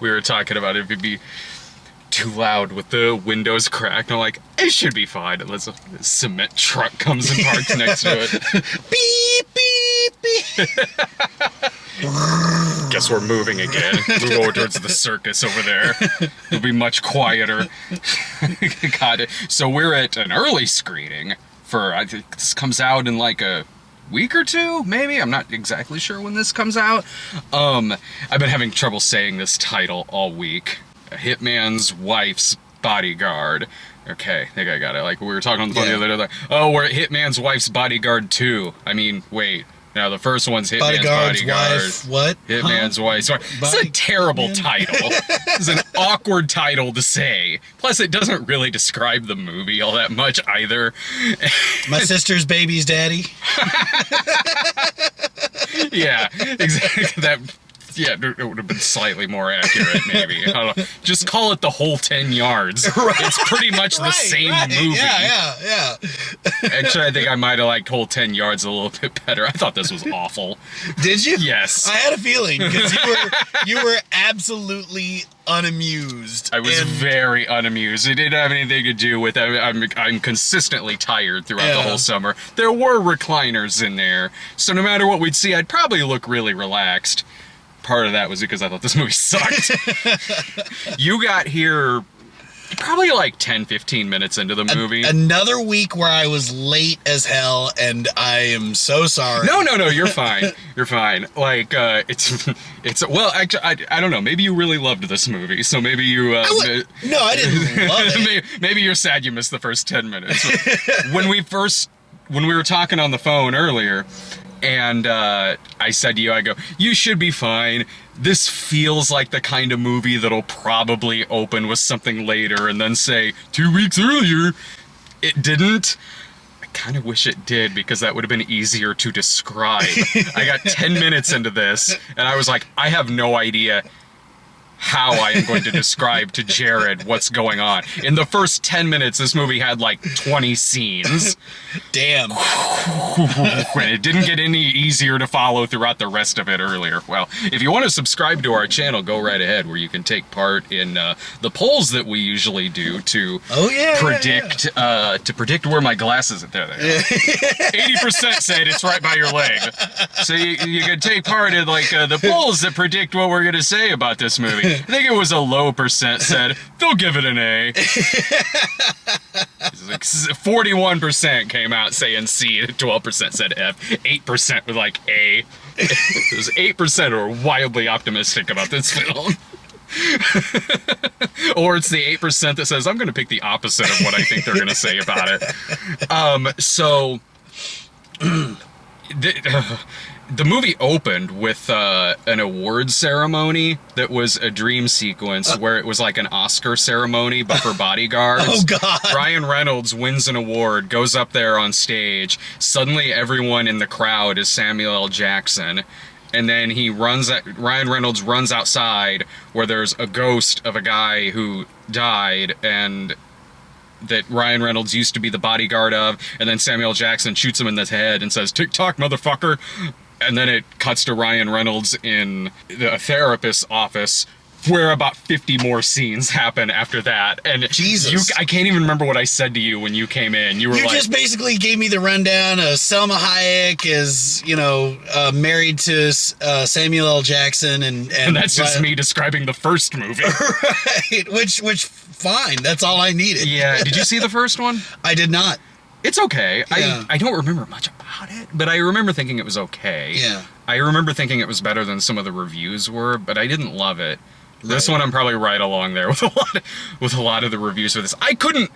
we were talking about if it'd be too loud with the windows cracked. I'm like, it should be fine unless a cement truck comes and parks next to it. Beep, beep, beep. Guess we're moving again. Move over towards the circus over there. It'll be much quieter. Got it. So we're at an early screening for, I think this comes out in like a week or two, maybe? I'm not exactly sure when this comes out. I've been having trouble saying this title all week. A Hitman's Wife's Bodyguard. Okay, I think I got it. Like, we were talking on the phone the other day, like, oh, we're at Hitman's Wife's Bodyguard 2. I mean, wait. Now, the first one's Hitman's Bodyguard. Wife, what? Hitman's Wife's Bodyguard. It's a terrible title. It's an awkward title to say. Plus, it doesn't really describe the movie all that much either. My sister's baby's daddy. Yeah, exactly. Yeah, it would have been slightly more accurate, maybe. I don't know. Just call it The Whole 10 Yards. Right. It's pretty much the same movie. Yeah. Actually, I think I might have liked Whole 10 Yards a little bit better. I thought this was awful. Did you? Yes. I had a feeling, because you were absolutely unamused. I was very unamused. It didn't have anything to do with I'm consistently tired throughout the whole summer. There were recliners in there, so no matter what we'd see, I'd probably look really relaxed. Part of that was because I thought this movie sucked. You got here probably like 10-15 minutes into the movie. Another week where I was late as hell, and I am so sorry. No, you're fine. You're fine. Like, it's well, actually, I don't know. Maybe you really loved this movie, so maybe you... No, I didn't love it. Maybe you're sad you missed the first 10 minutes. When we were talking on the phone earlier, and I said to you, I go, you should be fine. This feels like the kind of movie that'll probably open with something later and then say, 2 weeks earlier. It didn't. I kind of wish it did, because that would have been easier to describe. I got 10 minutes into this, and I was like, I have no idea how I am going to describe to Jerrid what's going on. In the first 10 minutes, this movie had like 20 scenes. Damn. And it didn't get any easier to follow throughout the rest of it earlier. Well, if you want to subscribe to our channel, go right ahead, where you can take part in the polls that we usually do to predict where my glasses are. There they are. 80% said it's right by your leg. So you can take part in like the polls that predict what we're going to say about this movie. I think it was a low percent said they'll give it an A. Like 41% came out saying C, 12% said F, 8% was like A. It was 8% who are wildly optimistic about this film. Or it's the 8% that says, I'm going to pick the opposite of what I think they're going to say about it. So, the movie opened with an award ceremony that was a dream sequence where it was like an Oscar ceremony, but for bodyguards. Oh, God. Ryan Reynolds wins an award, goes up there on stage. Suddenly everyone in the crowd is Samuel L. Jackson. And then Ryan Reynolds runs outside where there's a ghost of a guy who died, and that Ryan Reynolds used to be the bodyguard of, and then Samuel Jackson shoots him in the head and says, "Tick-tock, motherfucker." And then it cuts to Ryan Reynolds in a therapist's office, where about 50 more scenes happen after that. And Jesus. I can't even remember what I said to you when you came in. You just basically gave me the rundown of Salma Hayek is, married to Samuel L. Jackson, and that's just me describing the first movie. Right, which fine, that's all I needed. Yeah, did you see the first one? I did not. It's okay. Yeah. I don't remember much about it, but I remember thinking it was okay. Yeah. I remember thinking it was better than some of the reviews were, but I didn't love it. Right. This one I'm probably right along there with a lot of the reviews for this. I couldn't,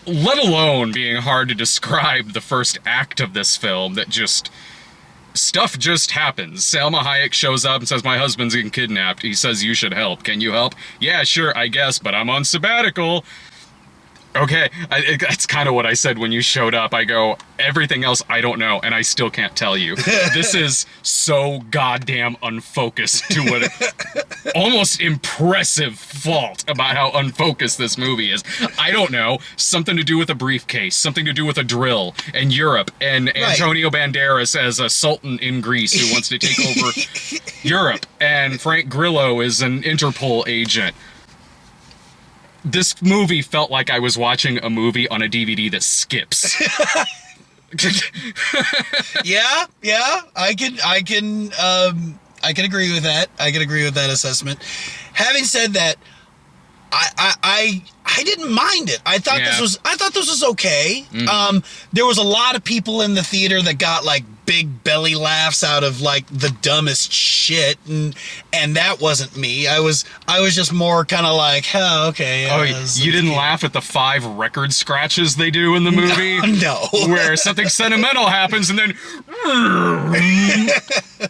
let alone being hard to describe the first act of this film, that stuff just happens. Salma Hayek shows up and says, "My husband's getting kidnapped." He says, "You should help. Can you help?" "Yeah, sure, I guess, but I'm on sabbatical." Okay, that's kind of what I said when you showed up. I go, everything else I don't know, and I still can't tell you. This is so goddamn unfocused to what almost impressive fault about how unfocused this movie is. I don't know, something to do with a briefcase, something to do with a drill, and Europe, and Antonio Banderas as a sultan in Greece who wants to take over Europe, and Frank Grillo is an Interpol agent. This movie felt like I was watching a movie on a DVD that skips. Yeah, I can agree with that. I can agree with that assessment. Having said that, I didn't mind it. I thought this was okay. There was a lot of people in the theater that got like big belly laughs out of like the dumbest shit, and that wasn't me. I was just more kind of like, oh, okay. You didn't laugh at the 5 record scratches they do in the movie? No. Where something sentimental happens and then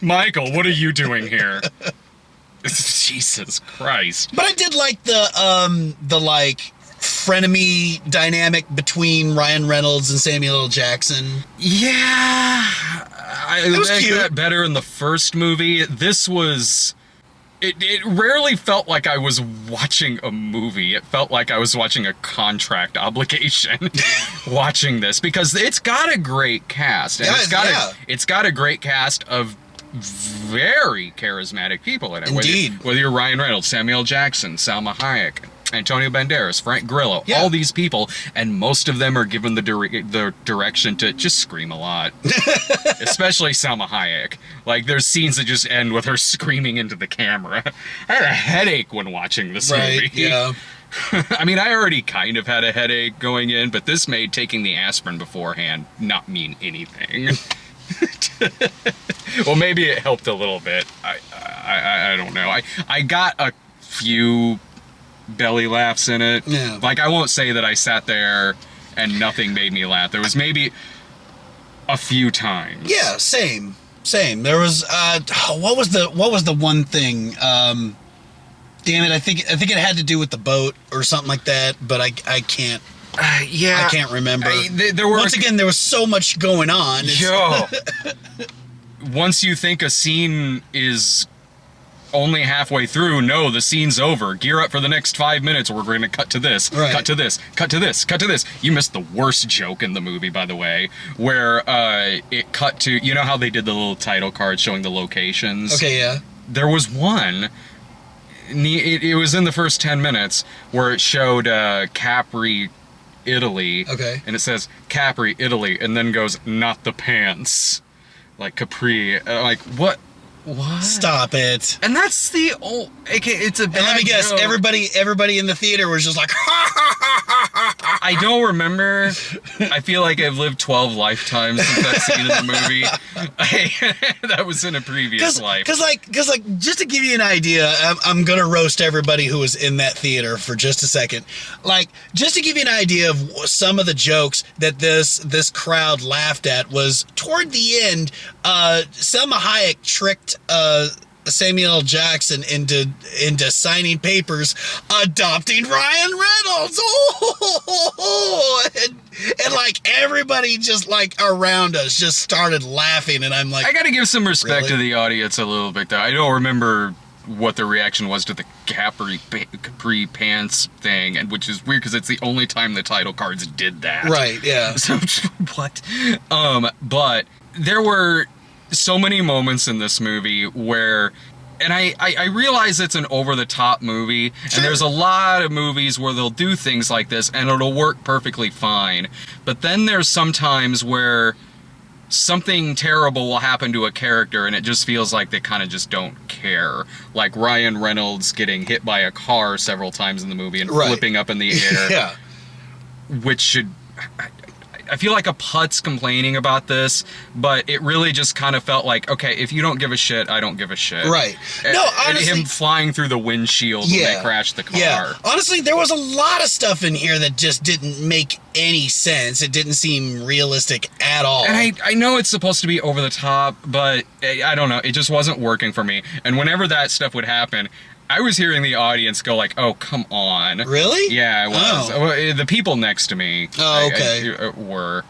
Michael, what are you doing here? Jesus Christ. But I did like the like frenemy dynamic between Ryan Reynolds and Samuel L. Jackson. Yeah, I like that better in the first movie. This was... It rarely felt like I was watching a movie. It felt like I was watching a contract obligation watching this, because it's got a great cast. And it's got a great cast of very charismatic people in it. Indeed. Whether you're Ryan Reynolds, Samuel L. Jackson, Salma Hayek, Antonio Banderas, Frank Grillo, all these people, and most of them are given the direction to just scream a lot. Especially Salma Hayek. Like, there's scenes that just end with her screaming into the camera. I had a headache when watching this movie. Yeah. I mean, I already kind of had a headache going in, but this made taking the aspirin beforehand not mean anything. Well, maybe it helped a little bit. I don't know. I got a few belly laughs in it. Yeah. Like, I won't say that I sat there and nothing made me laugh. There was maybe a few times. Yeah, same. There was what was the one thing? Damn it, I think it had to do with the boat or something like that, but I can't. I can't remember. Once again, there was so much going on. Once you think a scene is only halfway through, no, the scene's over. Gear up for the next 5 minutes, or we're going to cut to this, cut to this, cut to this, cut to this. You missed the worst joke in the movie, by the way, where it cut to, you know how they did the little title card showing the locations? Okay, yeah. There was one, it was in the first 10 minutes, where it showed Capri, Italy. Okay. And it says Capri, Italy, and then goes, not the pants. Like Capri. Like, what? Stop it. And that's the old... It's a bad And let me guess, joke. everybody in the theater was just like... I don't remember. I feel like I've lived 12 lifetimes since that scene in the movie. That was in a previous life. Because just to give you an idea, I'm going to roast everybody who was in that theater for just a second. Like, just to give you an idea of some of the jokes that this crowd laughed at was, toward the end, Salma Hayek tricked Samuel L. Jackson into signing papers adopting Ryan Reynolds. And like everybody just like around us just started laughing, and I'm like, I gotta give some respect to the audience a little bit though. I don't remember what the reaction was to the Capri pants thing, and which is weird because it's the only time the title cards did that. Right, yeah. So what? But there were so many moments in this movie where, and I realize it's an over-the-top movie, and there's a lot of movies where they'll do things like this, and it'll work perfectly fine. But then there's some times where something terrible will happen to a character, and it just feels like they kind of just don't care. Like Ryan Reynolds getting hit by a car several times in the movie and flipping up in the air. Yeah. Which should... I feel like a putz complaining about this, but it really just kind of felt like, okay, if you don't give a shit, I don't give a shit. Right. No, honestly, and him flying through the windshield when they crashed the car. Yeah. Honestly, there was a lot of stuff in here that just didn't make any sense. It didn't seem realistic at all. And I know it's supposed to be over the top, but I don't know. It just wasn't working for me. And whenever that stuff would happen, I was hearing the audience go like, "Oh, come on." Really? Yeah, I was. Oh. Well, the people next to me were.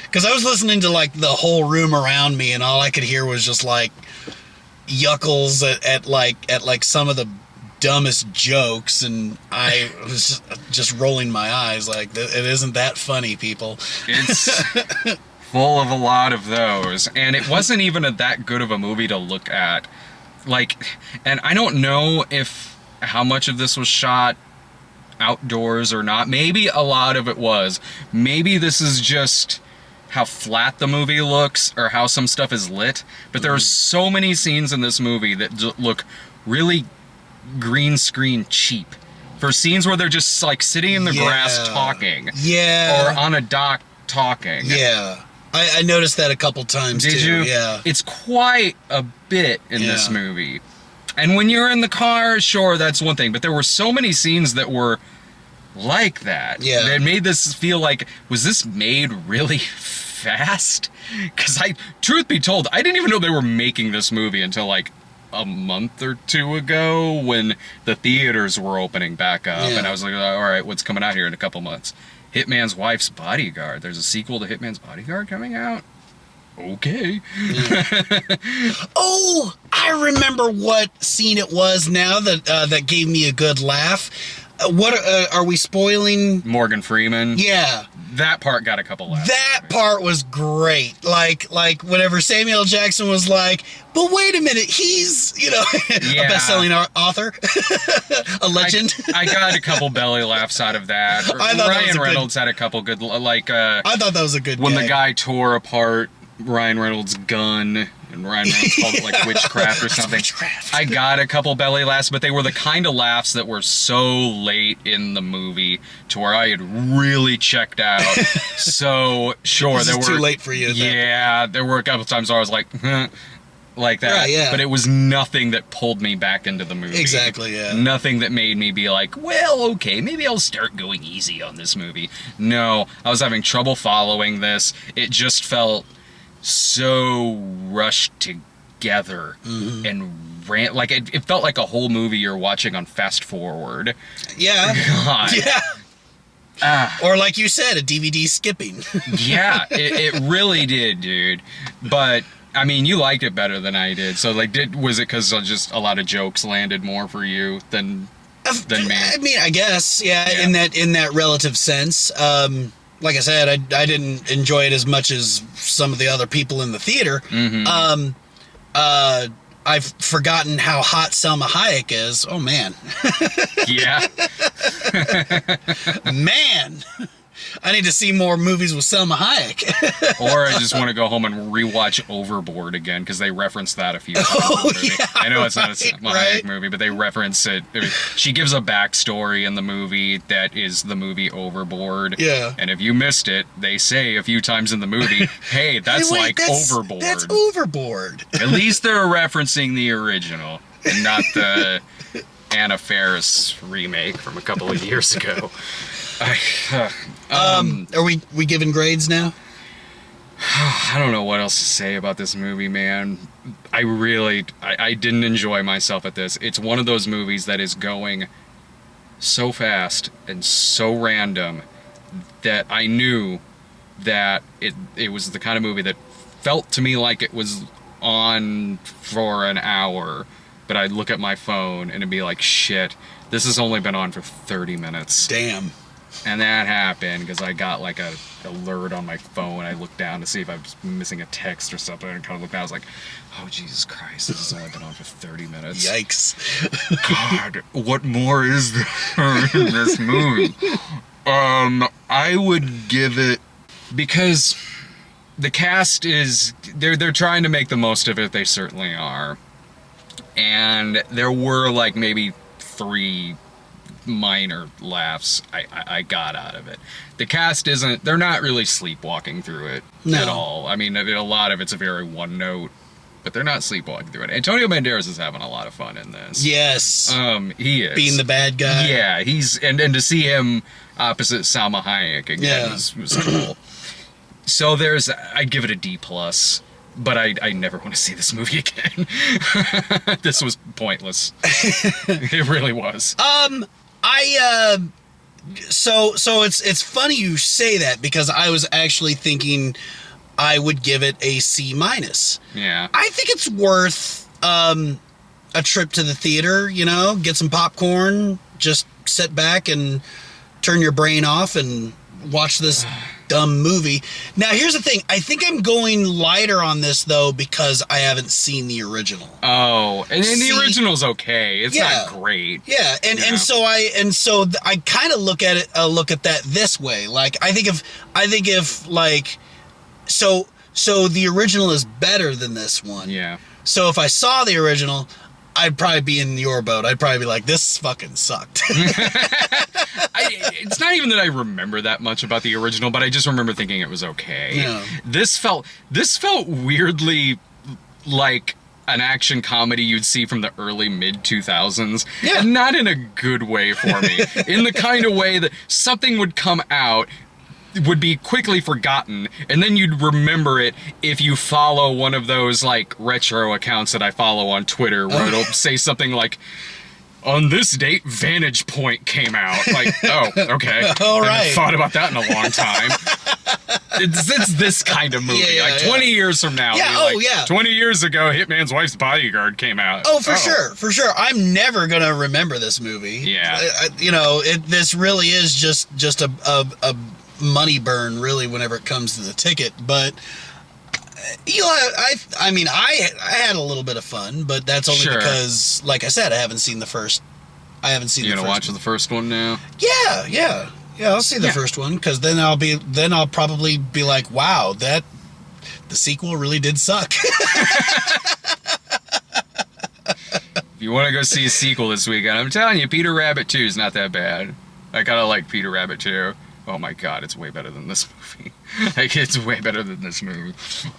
Because I was listening to like the whole room around me, and all I could hear was just like yuckles at like some of the dumbest jokes, and I was just rolling my eyes like, it isn't that funny, people. It's full of a lot of those, and it wasn't even that good of a movie to look at. Like, and I don't know how much of this was shot outdoors or not. Maybe a lot of it was. Maybe this is just how flat the movie looks or how some stuff is lit. But there are so many scenes in this movie that look really green screen cheap. For scenes where they're just like sitting in the grass talking. Yeah. Or on a dock talking. Yeah. I noticed that a couple times too. Did you? Yeah. It's quite a bit in this movie. And when you're in the car, sure, that's one thing. But there were so many scenes that were like that. Yeah. That made this feel like, was this made really fast? Because truth be told, I didn't even know they were making this movie until like a month or two ago when the theaters were opening back up. Yeah. And I was like, all right, what's coming out here in a couple months? Hitman's Wife's Bodyguard. There's a sequel to Hitman's Bodyguard coming out? Okay. Oh, I remember what scene it was now that gave me a good laugh. What are we spoiling? Morgan Freeman. Yeah. That part got a couple laughs. That part was great. Like whenever Samuel Jackson was like, but wait a minute, he's, a best-selling author, a legend. I got a couple belly laughs out of that. Ryan Reynolds had a couple good, I thought that was a good when the guy tore apart Ryan Reynolds' gun, and Ryan Reynolds called it like witchcraft or something. Witchcraft. I got a couple belly laughs, but they were the kind of laughs that were so late in the movie to where I had really checked out. So sure, this is too late for you. Yeah, there were a couple times where I was like, like that. Right, yeah. But it was nothing that pulled me back into the movie. Exactly, yeah. Nothing that made me be like, well, okay, maybe I'll start going easy on this movie. No, I was having trouble following this. It just felt so rushed together and ran like it felt like a whole movie you're watching on fast forward. Yeah. God. Yeah. Or like you said, a DVD skipping. Yeah, it really did, dude. But I mean, you liked it better than I did. So like, was it because just a lot of jokes landed more for you than me? I mean, I guess, yeah. In that relative sense. Like I said, I didn't enjoy it as much as some of the other people in the theater. I've forgotten how hot Salma Hayek is. Oh, man. Yeah. Man. I need to see more movies with Salma Hayek. Or I just want to go home and rewatch Overboard again because they reference that a few times in the movie. Yeah, I know it's not a Salma Hayek movie, but they reference it. I mean, she gives a backstory in the movie that is the movie Overboard. Yeah. And if you missed it, they say a few times in the movie, hey, that's Overboard. That's Overboard. At least they're referencing the original and not the Anna Faris remake from a couple of years ago. Are we giving grades now? I don't know what else to say about this movie, man. I didn't enjoy myself at this. It's one of those movies that is going so fast and so random that I knew that it was the kind of movie that felt to me like it was on for an hour, but I'd look at my phone and it'd be like, shit, this has only been on for 30 minutes. Damn. And that happened because I got like a alert on my phone. I looked down to see if I was missing a text or something, and kind of looked down. I was like, oh, Jesus Christ, this has only been on for 30 minutes. Yikes. God, what more is there in this movie? I would give it, because the cast is, they're trying to make the most of it. They certainly are. And there were like maybe 3 minor laughs I got out of it. The cast they're not really sleepwalking through it at all. I mean, a lot of it's a very one note, but they're not sleepwalking through it. Antonio Banderas is having a lot of fun in this. Yes. He is. Being the bad guy. Yeah, and to see him opposite Salma Hayek again was cool. So I'd give it a D+. but I never want to see this movie again. This was pointless. It really was. So it's funny you say that, because I was actually thinking I would give it a C-. Yeah. I think it's worth a trip to the theater, you know, get some popcorn, just sit back and turn your brain off and watch this dumb movie. Now, here's the thing. I think I'm going lighter on this, though, because I haven't seen the original. Oh, and the original's okay. It's not great. Yeah, and so I kind of look at that this way. Like, I think if like, so the original is better than this one. Yeah. So if I saw the original, I'd probably be in your boat. I'd probably be like, this fucking sucked. It's not even that I remember that much about the original, but I just remember thinking it was okay. Yeah. This felt weirdly like an action comedy you'd see from the early mid-2000s. Yeah. And not in a good way for me. In the kind of way that something would come out, would be quickly forgotten, and then you'd remember it if you follow one of those like retro accounts that I follow on Twitter, where it'll say something like, on this date, Vantage Point came out. Like, oh, okay. All right. I haven't thought about that in a long time. It's this kind of movie. Yeah, like 20 years from now. Yeah, be like, 20 years ago, Hitman's Wife's Bodyguard came out. Oh, for sure. I'm never gonna remember this movie. Yeah. This really is just a money burn, really, whenever it comes to the ticket. But I had a little bit of fun, but that's only because, like I said, I haven't seen the first. You gonna watch the first one now? Yeah. I'll see the first one, because then I'll probably be like, wow, the sequel really did suck. If you want to go see a sequel this weekend, I'm telling you, Peter Rabbit 2 is not that bad. I kind of like Peter Rabbit 2. Oh my god, it's way better than this movie. Like, it's way better than this movie.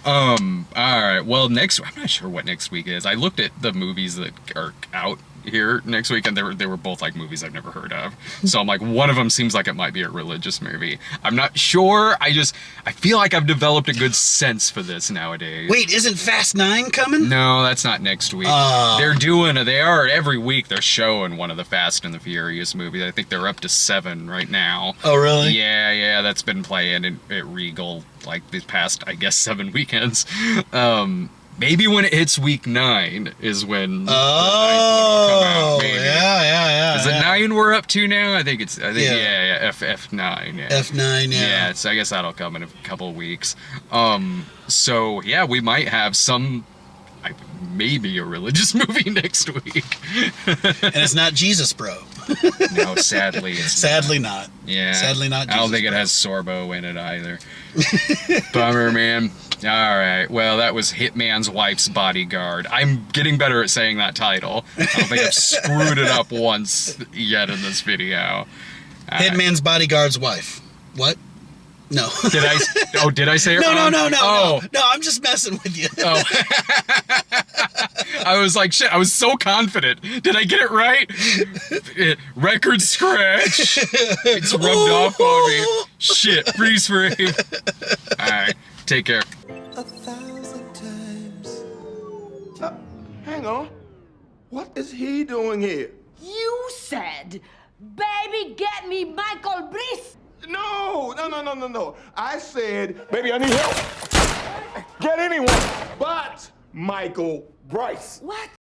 Alright, well, I'm not sure what next week is. I looked at the movies that are out here next week, and they were both like movies I've never heard of. So I'm like, one of them seems like it might be a religious movie. I'm not sure. I feel like I've developed a good sense for this nowadays. Wait, isn't Fast 9 coming? No, that's not next week. They are every week they're showing one of the Fast and the Furious movies. I think they're up to 7 right now. Oh, really? Yeah, that's been playing at Regal like these past, I guess, 7 weekends. Maybe when it hits week 9 is when the 9th one will come out. Maybe. Yeah. Is it 9 we're up to now? I think F9. Yeah. F9, yeah. Yeah, so I guess that'll come in a couple of weeks. So yeah, we might have maybe a religious movie next week. And it's not Jesus, bro. No, sadly it's Sadly not. Yeah. Sadly not Jesus, I don't think it has Sorbo in it either. Bummer, man. Alright, well, that was Hitman's Wife's Bodyguard. I'm getting better at saying that title. I don't think I've screwed it up once yet in this video. Hitman's Bodyguard's wife. What? No. Did I say it wrong? No, I'm just messing with you. Oh. I was like, shit, I was so confident. Did I get it right? Record scratch. It's rubbed off on me. Shit, freeze frame. Alright, take care. 1,000 times. Hang on. What is he doing here? You said, baby, get me Michael Brice. No. I said, baby, I need help. Get anyone but Michael Bryce. What?